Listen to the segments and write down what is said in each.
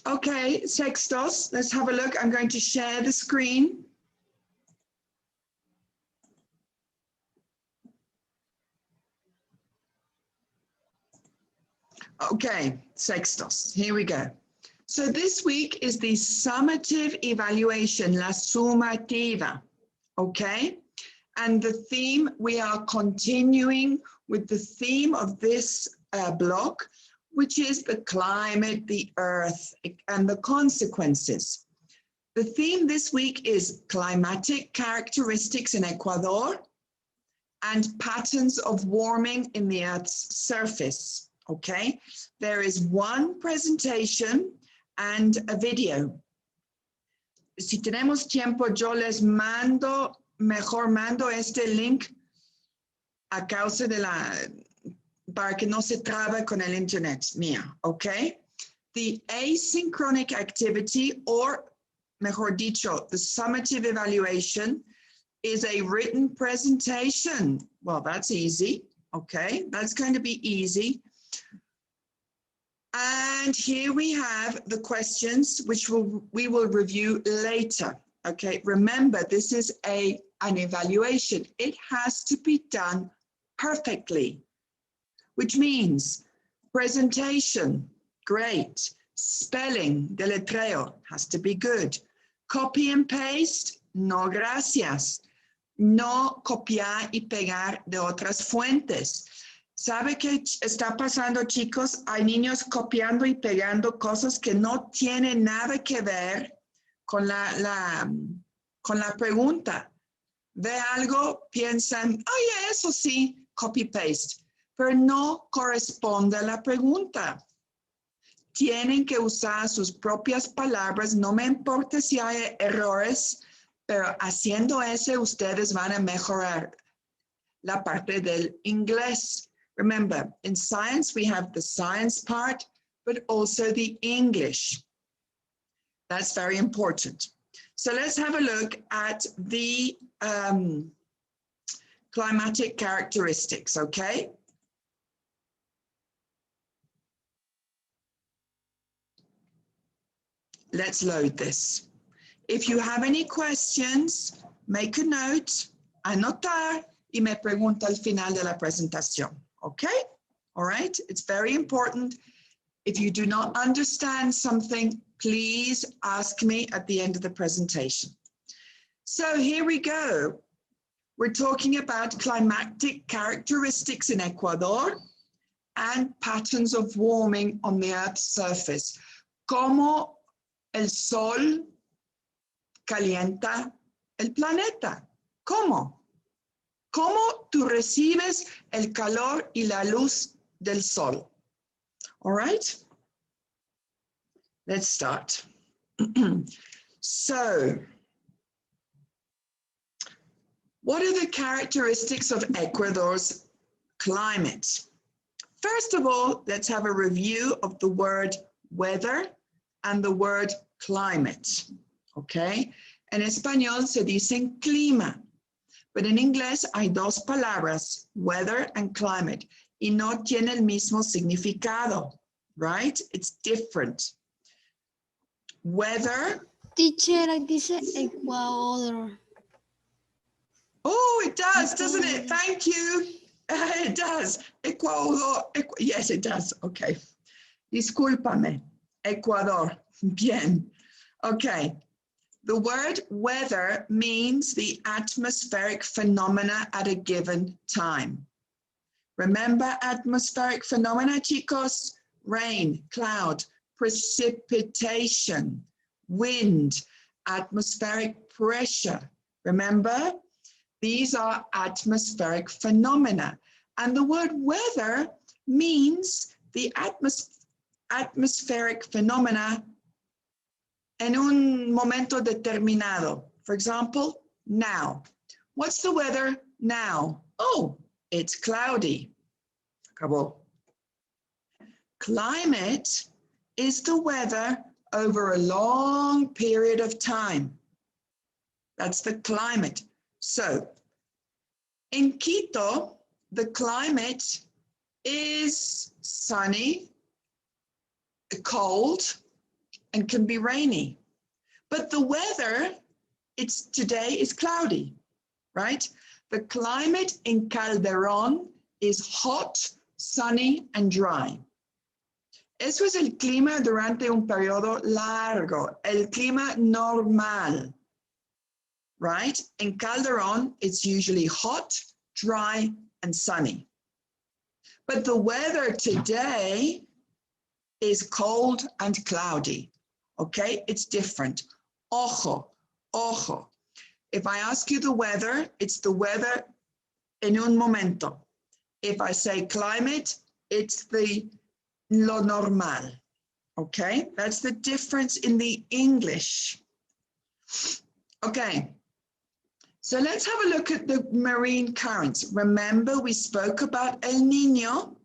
Okay, sextos, let's have a look. I'm going to share the screen. Okay, sextos, here we go. So this week is the summative evaluation, la summativa, okay? And the theme, we are continuing with the theme of this block, which is the climate, the earth, and the consequences. The theme this week is climatic characteristics in Ecuador and patterns of warming in the Earth's surface, okay? There is one presentation and a video. Si tenemos tiempo, yo les mando, mejor mando este link a causa de para que no se trabe con el internet mía, okay? The asynchronic activity, or mejor dicho, the summative evaluation, is a written presentation. Well, that's easy, okay? That's going to be easy. And here we have the questions, which we will review later, okay? Remember, this is an evaluation. It has to be done perfectly, which means presentation, great. Spelling, deletreo, has to be good. Copy and paste, no gracias. No copiar y pegar de otras fuentes. ¿Sabe qué está pasando, chicos? Hay niños copiando y pegando cosas que no tienen nada que ver con la pregunta. Ve algo, piensan, oye, eso sí, copy-paste, pero no corresponde a la pregunta. Tienen que usar sus propias palabras, no me importa si hay errores, pero haciendo eso ustedes van a mejorar la parte del inglés. Remember, in science, we have the science part, but also the English. That's very important. So let's have a look at the climatic characteristics, okay? Let's load this. If you have any questions, make a note, anotar, y me pregunta al final de la presentación. Okay? All right? It's very important. If you do not understand something, please ask me at the end of the presentation. So here we go. We're talking about climatic characteristics in Ecuador and patterns of warming on the Earth's surface. Como el sol calienta el planeta. ¿Cómo? ¿Cómo tú recibes el calor y la luz del sol? All right? Let's start. So, what are the characteristics of Ecuador's climate? First of all, let's have a review of the word weather and the word climate, okay? En español se dicen clima, pero en inglés hay dos palabras, weather and climate, y no tiene el mismo significado, right? It's different. Weather. Teacher, dice Ecuador. Oh, it does, doesn't it? Thank you. It does. Ecuador. Yes, it does. Okay. Discúlpame. Ecuador. Bien. Okay. The word weather means the atmospheric phenomena at a given time. Remember atmospheric phenomena, chicos? Rain, cloud, precipitation, wind, atmospheric pressure. Remember? These are atmospheric phenomena. And the word weather means the atmospheric phenomena en un momento determinado. For example, now. What's the weather now? Oh, it's cloudy. Acabó. Climate is the weather over a long period of time. That's the climate. So, in Quito, the climate is sunny, cold, and can be rainy. But the weather, today is cloudy, right? The climate in Calderón is hot, sunny, and dry. Eso es el clima durante un periodo largo, el clima normal, right? In Calderón, it's usually hot, dry, and sunny. But the weather today is cold and cloudy, okay? It's different. Ojo, ojo. If I ask you the weather, it's the weather en un momento. If I say climate, it's lo normal, okay? That's the difference in the English. Okay, so let's have a look at the marine currents. Remember, we spoke about El Niño.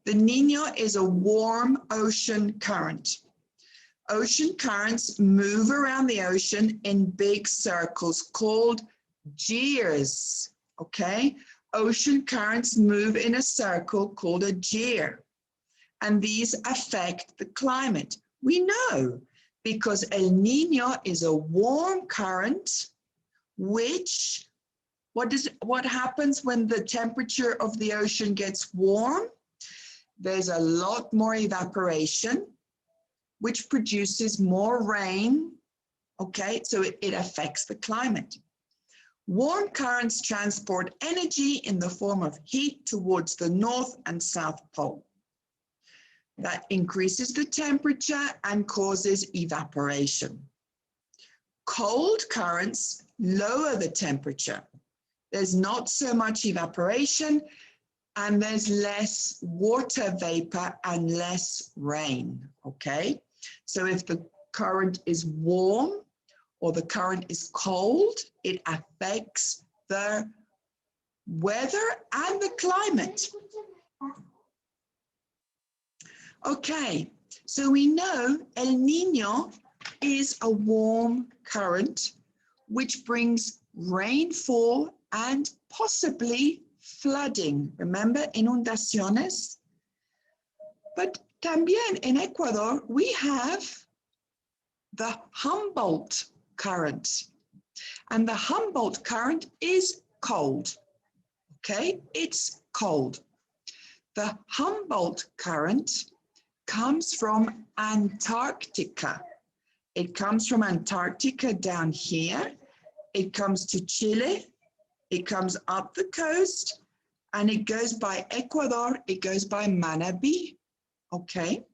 The Niño is a warm ocean current. Ocean currents move around the ocean in big circles called gears, okay? Ocean currents move in a circle called a gear, and these affect the climate. We know because El Niño is a warm current, which, what happens when the temperature of the ocean gets warm? There's a lot more evaporation, which produces more rain, okay? So it affects the climate. Warm currents transport energy in the form of heat towards the North and South Pole. That increases the temperature and causes evaporation. Cold currents lower the temperature. There's not so much evaporation, and there's less water vapor and less rain, okay? So if the current is warm or the current is cold, it affects the weather and the climate. Okay, so we know El Niño is a warm current which brings rainfall and possibly flooding. Remember, inundaciones? But también in Ecuador, we have the Humboldt current. And the Humboldt current is cold, okay? It's cold. The Humboldt current comes from Antarctica. It comes from Antarctica down here. It comes to Chile. It comes up the coast, and it goes by Ecuador. It goes by Manabí, okay?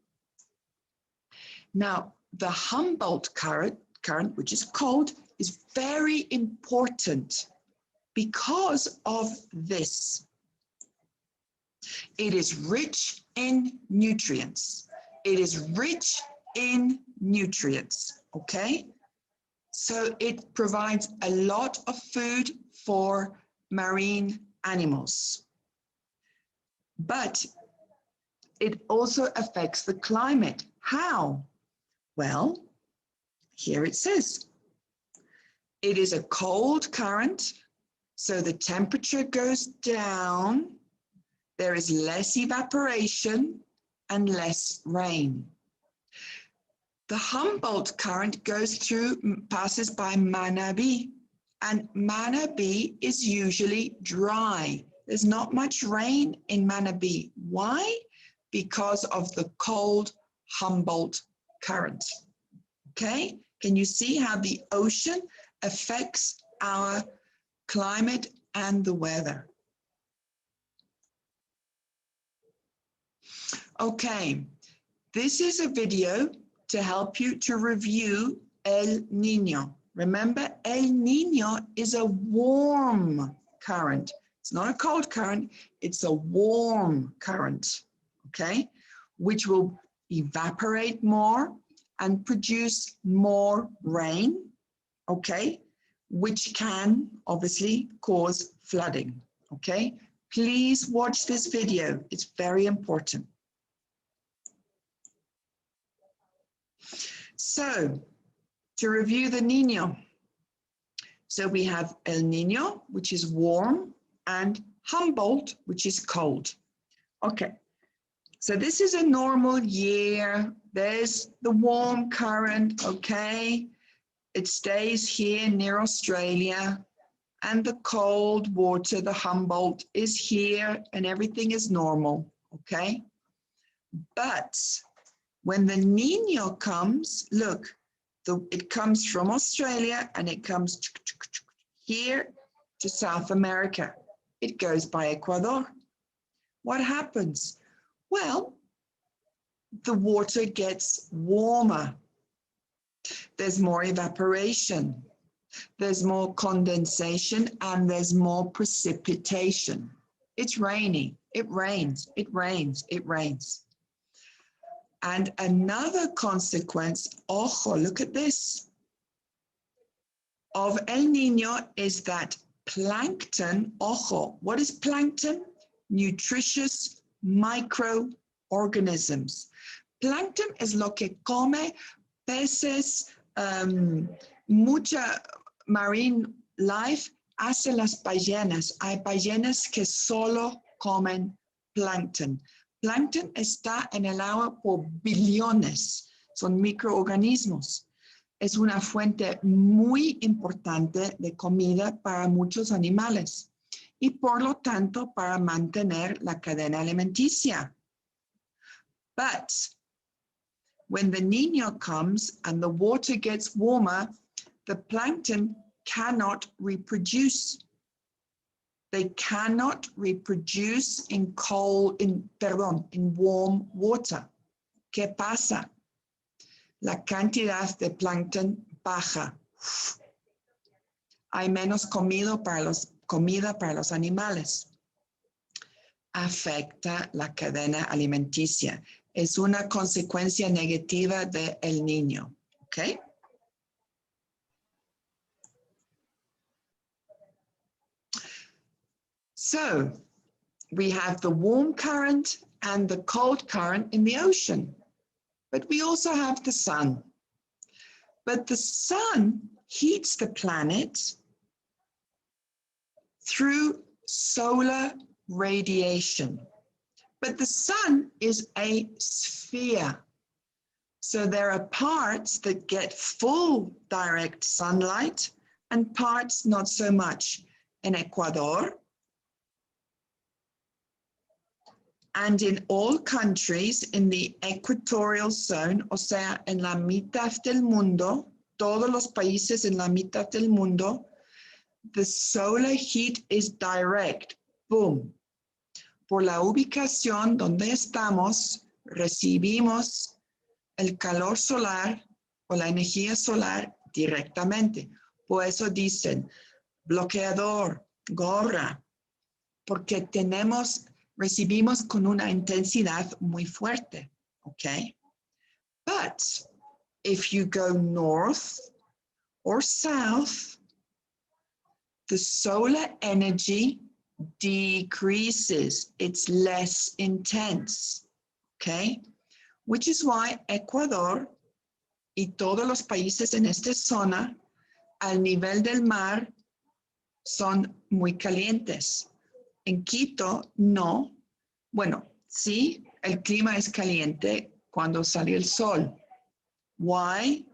Now, the Humboldt current, which is cold, is very important because of this. It is rich in nutrients. It is rich in nutrients, okay? So it provides a lot of food for marine animals. But it also affects the climate. How? Well, here it says, it is a cold current, so the temperature goes down, there is less evaporation and less rain. The Humboldt current passes by Manabí, and Manabí is usually dry. There's not much rain in Manabí. Why? Because of the cold Humboldt current. Okay, can you see how the ocean affects our climate and the weather? Okay, this is a video to help you to review El Niño. Remember, El Niño is a warm current. It's not a cold current, it's a warm current, okay? Which will evaporate more and produce more rain, okay? Which can obviously cause flooding, okay? Please watch this video, it's very important. So, to review the Niño. So we have El Niño, which is warm, and Humboldt, which is cold. Okay, so this is a normal year There's the warm current, okay? It stays here near Australia, and the cold water, the Humboldt, is here and everything is normal, okay? But when the Niño comes, look, it comes from Australia and it comes here to South America. It goes by Ecuador. What happens? Well, the water gets warmer. There's more evaporation. There's more condensation and there's more precipitation. It's rainy. It rains. It rains. It rains. And another consequence, ojo, look at this, of El Niño is that plankton, ojo, what is plankton? Nutritious microorganisms. Plankton es lo que come peces, mucha marine life hace las ballenas. Hay ballenas que solo comen plankton. Plankton está en el agua por billones, son microorganismos. Es una fuente muy importante de comida para muchos animales y por lo tanto para mantener la cadena alimenticia. But when the Niño comes and the water gets warmer, the plankton cannot reproduce. They cannot reproduce in warm water. ¿Qué pasa? La cantidad de plancton baja. Hay menos comida para los animales. Afecta la cadena alimenticia. Es una consecuencia negativa de El Niño. ¿Ok? So we have the warm current and the cold current in the ocean, but we also have the sun. But the sun heats the planet through solar radiation. But the sun is a sphere. So there are parts that get full direct sunlight and parts not so much. In Ecuador, and in all countries in the equatorial zone, o sea, en la mitad del mundo, todos los países en la mitad del mundo, the solar heat is direct, boom. Por la ubicación donde estamos, recibimos el calor solar o la energía solar directamente. Por eso dicen bloqueador, gorra, porque recibimos con una intensidad muy fuerte, okay? But if you go north or south, the solar energy decreases. It's less intense, okay? Which is why Ecuador y todos los países en esta zona, al nivel del mar, son muy calientes. En Quito, no. Bueno, sí, el clima es caliente cuando sale el sol. Why?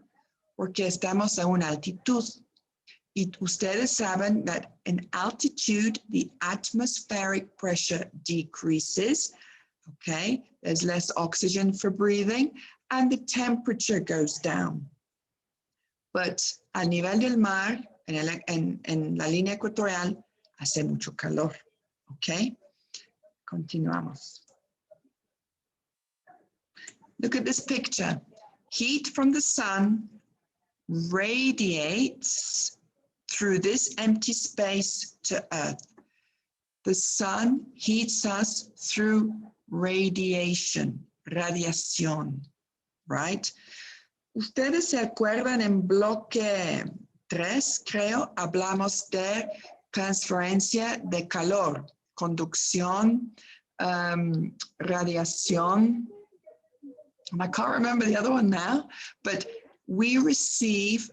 Porque estamos a una altitud. Y ustedes saben that in altitude, the atmospheric pressure decreases. Okay, there's less oxygen for breathing and the temperature goes down. But a nivel del mar, en la línea ecuatorial, hace mucho calor. Okay, continuamos. Look at this picture. Heat from the sun radiates through this empty space to Earth. The sun heats us through radiation, radiación, right? Ustedes se acuerdan en bloque 3, creo, hablamos de transferencia de calor. Conducción, radiación. I can't remember the other one now, but we receive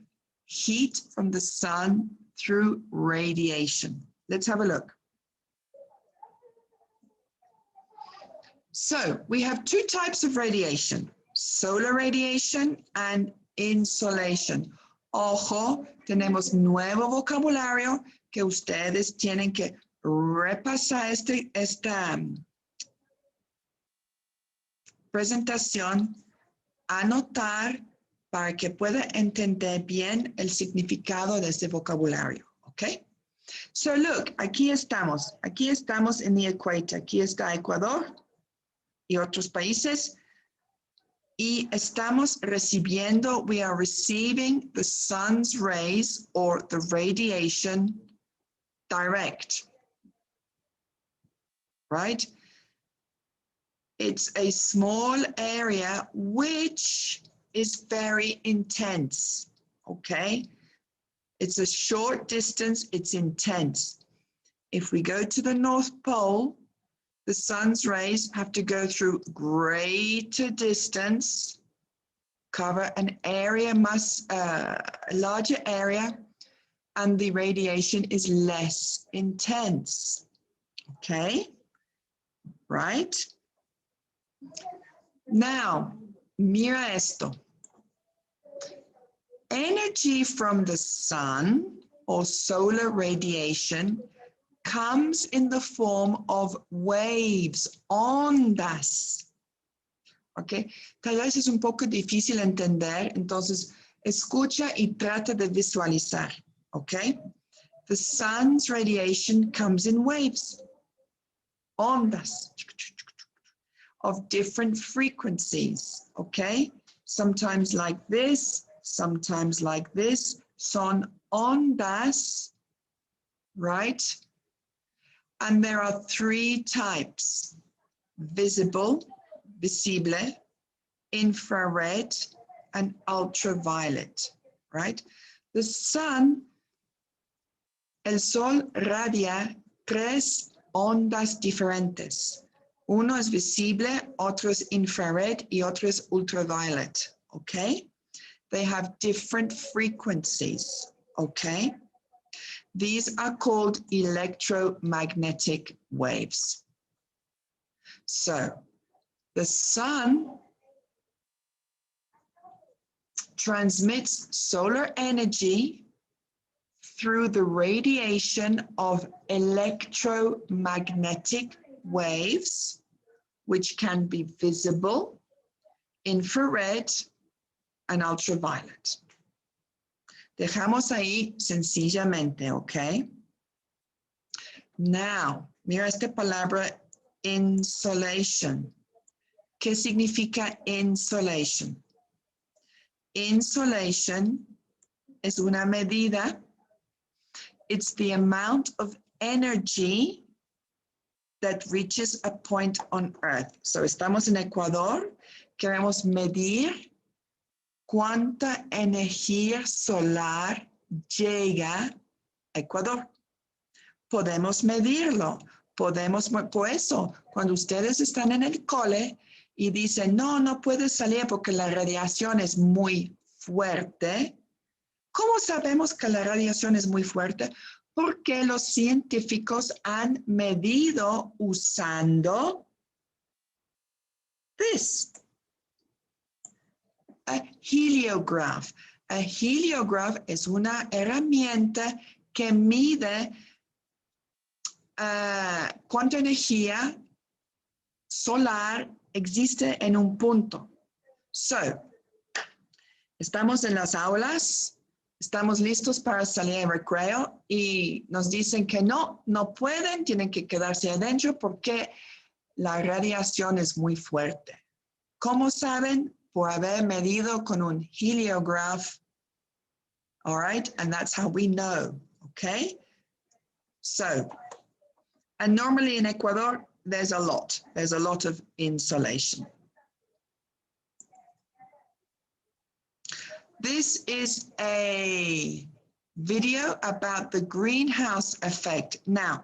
heat from the sun through radiation. Let's have a look. So we have two types of radiation. solar radiation and insolation. Ojo, tenemos nuevo vocabulario que ustedes tienen que repasar esta presentación, anotar para que pueda entender bien el significado de este vocabulario, ¿ok? So look, aquí estamos en the equator, aquí está Ecuador y otros países, y estamos recibiendo, we are receiving the sun's rays or the radiation direct, right? It's a small area which is very intense, okay? It's a short distance, it's intense. If we go to the North Pole, the sun's rays have to go through greater distance, cover an area, a larger area, and the radiation is less intense, okay? Right? Now, mira esto. Energy from the sun or solar radiation comes in the form of waves, ondas. ¿Ok? Tal vez es un poco difícil entender, entonces escucha y trata de visualizar. ¿Ok? The sun's radiation comes in waves, ondas, of different frequencies. ¿Ok? Sometimes like this, sometimes like this. Son ondas, right? And there are three types: visible, visible, infrared, and ultraviolet, right? The sun, el sol radia tres ondas diferentes. Uno es visible, otro es infrared, y otro es ultraviolet, okay? They have different frequencies, okay? These are called electromagnetic waves. So the sun transmits solar energy through the radiation of electromagnetic waves, which can be visible, infrared, and ultraviolet. Dejamos ahí sencillamente, ¿ok? Now, mira esta palabra insolation. ¿Qué significa insolation? Insolation es una medida. It's the amount of energy that reaches a point on Earth. So estamos en Ecuador, queremos medir cuánta energía solar llega a Ecuador. Podemos medirlo, por eso, cuando ustedes están en el cole y dicen, no, no puedes salir porque la radiación es muy fuerte. ¿Cómo sabemos que la radiación es muy fuerte? Porque los científicos han medido usando this. A heliograph. A heliograph es una herramienta que mide cuánta energía solar existe en un punto. So, estamos en las aulas, estamos listos para salir al recreo y nos dicen que no pueden, tienen que quedarse adentro porque la radiación es muy fuerte. ¿Cómo saben? Por haber medido con un heliograph. All right, and that's how we know, okay? So, and normally in Ecuador, there's a lot of insolation. This is a video about the greenhouse effect. Now,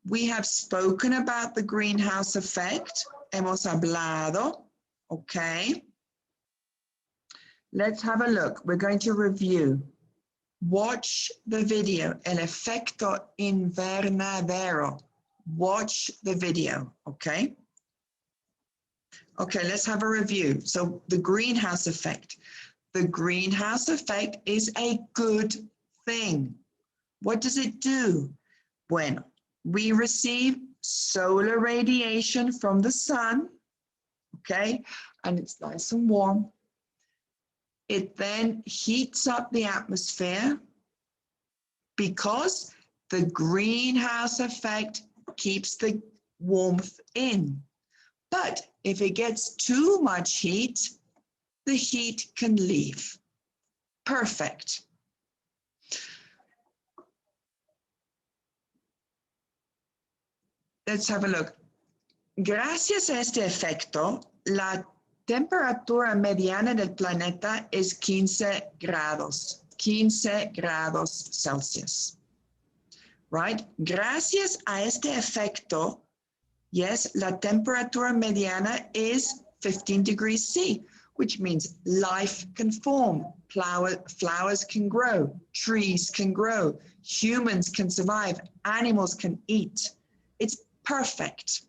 we have spoken about the greenhouse effect. Hemos hablado, okay? Let's have a look. We're going to review. Watch the video, el efecto invernadero. Watch the video, okay? Okay, let's have a review. So the greenhouse effect. The greenhouse effect is a good thing. What does it do? Bueno, we receive solar radiation from the sun, okay, and it's nice and warm. It then heats up the atmosphere because the greenhouse effect keeps the warmth in. But if it gets too much heat, the heat can leave. Perfect. Let's have a look. Gracias a este efecto, la temperatura mediana del planeta es 15 grados Celsius, right? Gracias a este efecto, yes, la temperatura mediana is 15 degrees C, which means life can form, flowers can grow, trees can grow, humans can survive, animals can eat. It's perfect.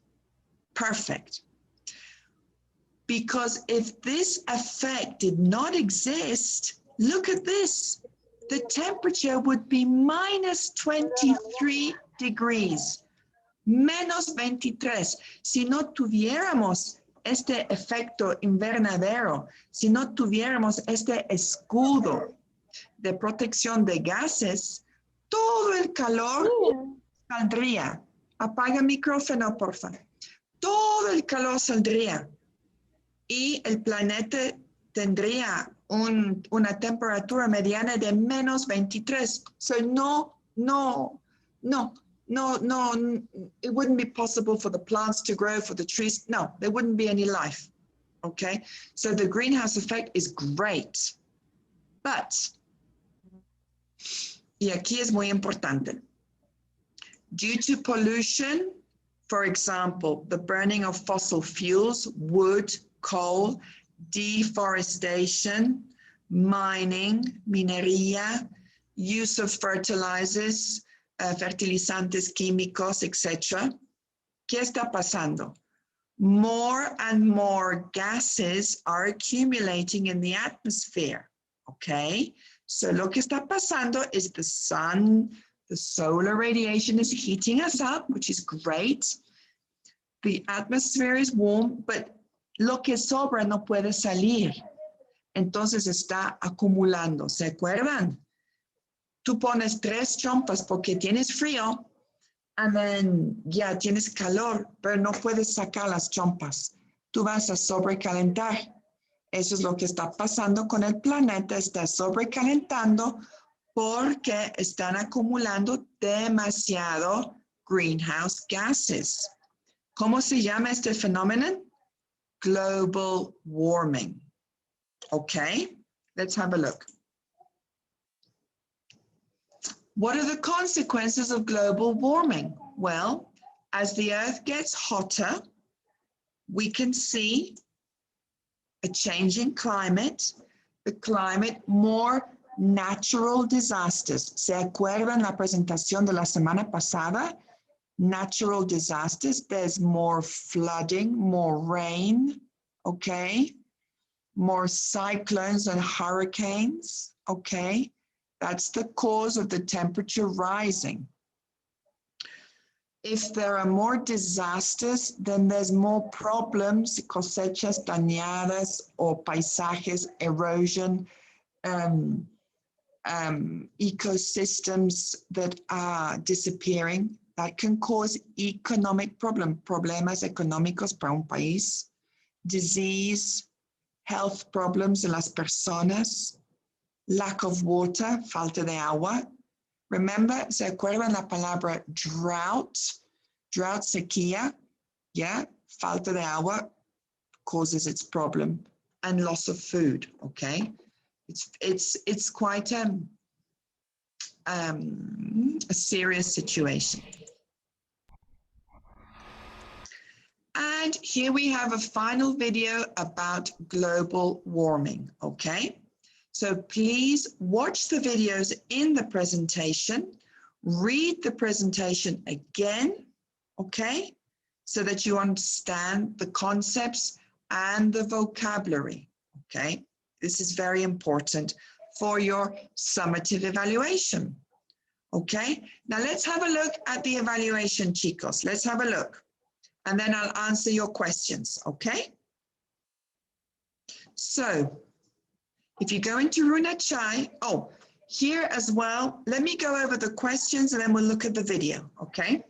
Perfect. Because if this effect did not exist, look at this. The temperature would be minus 23 degrees, menos 23. Si no tuviéramos este efecto invernadero, si no tuviéramos este escudo de protección de gases, todo el calor saldría. Apaga el micrófono, por favor. Todo el calor saldría y el planeta tendría una temperatura mediana de menos 23. So no, it wouldn't be possible for the plants to grow, for the trees. No, there wouldn't be any life. Okay, so the greenhouse effect is great. But, y aquí es muy importante, due to pollution, for example, the burning of fossil fuels, wood, coal, deforestation, mining, minería, use of fertilizers, fertilizantes químicos, etc. ¿Qué está pasando? More and more gases are accumulating in the atmosphere, okay? So lo que está pasando is the sun, the solar radiation is heating us up, which is great. The atmosphere is warm, but lo que sobra no puede salir. Entonces está acumulando. ¿Se acuerdan? Tú pones 3 chompas porque tienes frío, and then ya tienes calor, pero no puedes sacar las chompas. Tú vas a sobrecalentar. Eso es lo que está pasando con el planeta. Está sobrecalentando porque están acumulando demasiado greenhouse gases. ¿Cómo se llama este fenómeno? Global warming. Okay, let's have a look. What are the consequences of global warming? Well, as the Earth gets hotter, we can see a changing climate, the climate, more natural disasters. ¿Se acuerdan la presentación de la semana pasada? Natural disasters, there's more flooding, more rain, okay? More cyclones and hurricanes, okay? That's the cause of the temperature rising. If there are more disasters, then there's more problems, cosechas dañadas or paisajes, erosion, ecosystems that are disappearing. That can cause economic problemas económicos para un país, disease, health problems en las personas, lack of water, falta de agua. Remember, ¿se acuerdan la palabra drought? Drought, sequía, yeah, falta de agua causes its problem, and loss of food, okay? It's quite a serious situation. And here we have a final video about global warming, okay? So please watch the videos in the presentation, read the presentation again, okay? So that you understand the concepts and the vocabulary, okay? This is very important for your summative evaluation, okay? Now let's have a look at the evaluation, chicos. Let's have a look, and then I'll answer your questions, okay? So, if you go into Runachai, oh, here as well, let me go over the questions and then we'll look at the video, okay?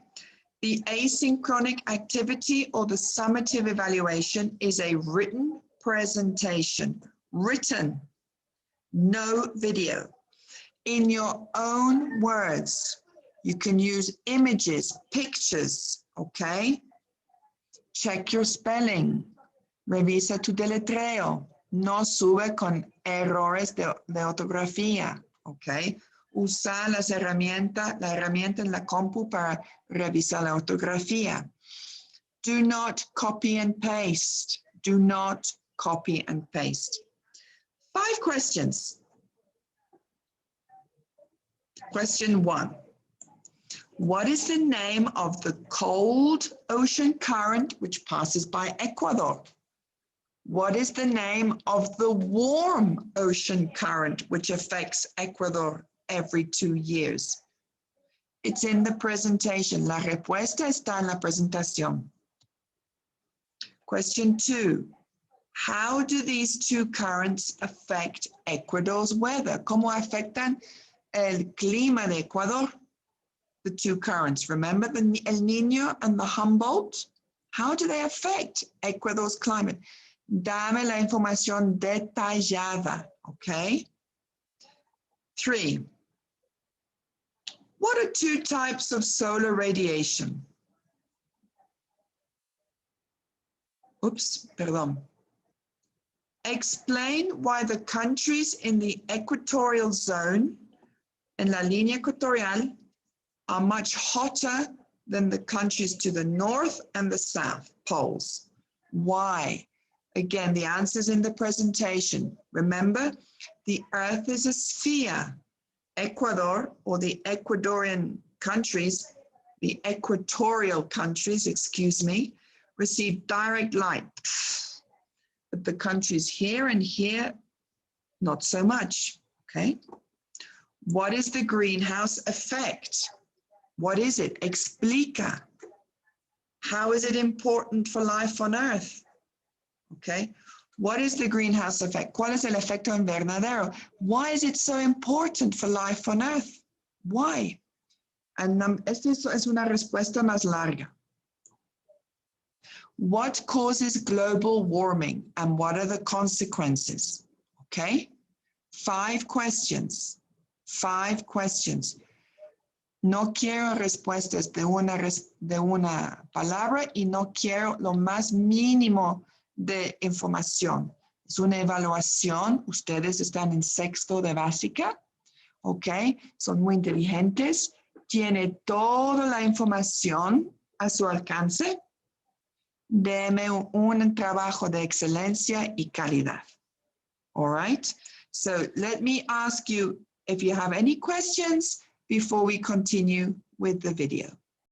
The asynchronic activity or the summative evaluation is a written presentation, written, no video. In your own words, you can use images, pictures, okay? Check your spelling, revisa tu deletreo, no sube con errores de ortografía, ok? Usa la herramienta en la compu para revisar la ortografía. Do not copy and paste. Do not copy and paste. 5 questions. Question 1. What is the name of the cold ocean current which passes by Ecuador? What is the name of the warm ocean current which affects Ecuador every 2 years? It's in the presentation. La respuesta está en la presentación. Question 2. How do these 2 currents affect Ecuador's weather? ¿Cómo afectan el clima de Ecuador? The 2 currents. Remember the El Niño and the Humboldt? How do they affect Ecuador's climate? Dame la información detallada, okay? 3. What are 2 types of solar radiation? Oops, perdón. Explain why the countries in the equatorial zone, en la línea ecuatorial, are much hotter than the countries to the north and the south poles. Why? Again, the answer's in the presentation. Remember, the Earth is a sphere. Ecuador, or the Ecuadorian countries, the equatorial countries, excuse me, receive direct light. But the countries here and here, not so much, okay? What is the greenhouse effect? What is it? Explica. How is it important for life on Earth? Okay. What is the greenhouse effect? ¿Cuál es el efecto invernadero? Why is it so important for life on Earth? Why? And esta es una respuesta más larga. What causes global warming and what are the consequences? Okay. 5 questions. 5 questions. No quiero respuestas de una palabra y no quiero lo más mínimo de información. Es una evaluación. Ustedes están en 6º de básica, ¿ok? Son muy inteligentes. Tiene toda la información a su alcance. Deme un trabajo de excelencia y calidad. All right? So let me ask you if you have any questions before we continue with the video.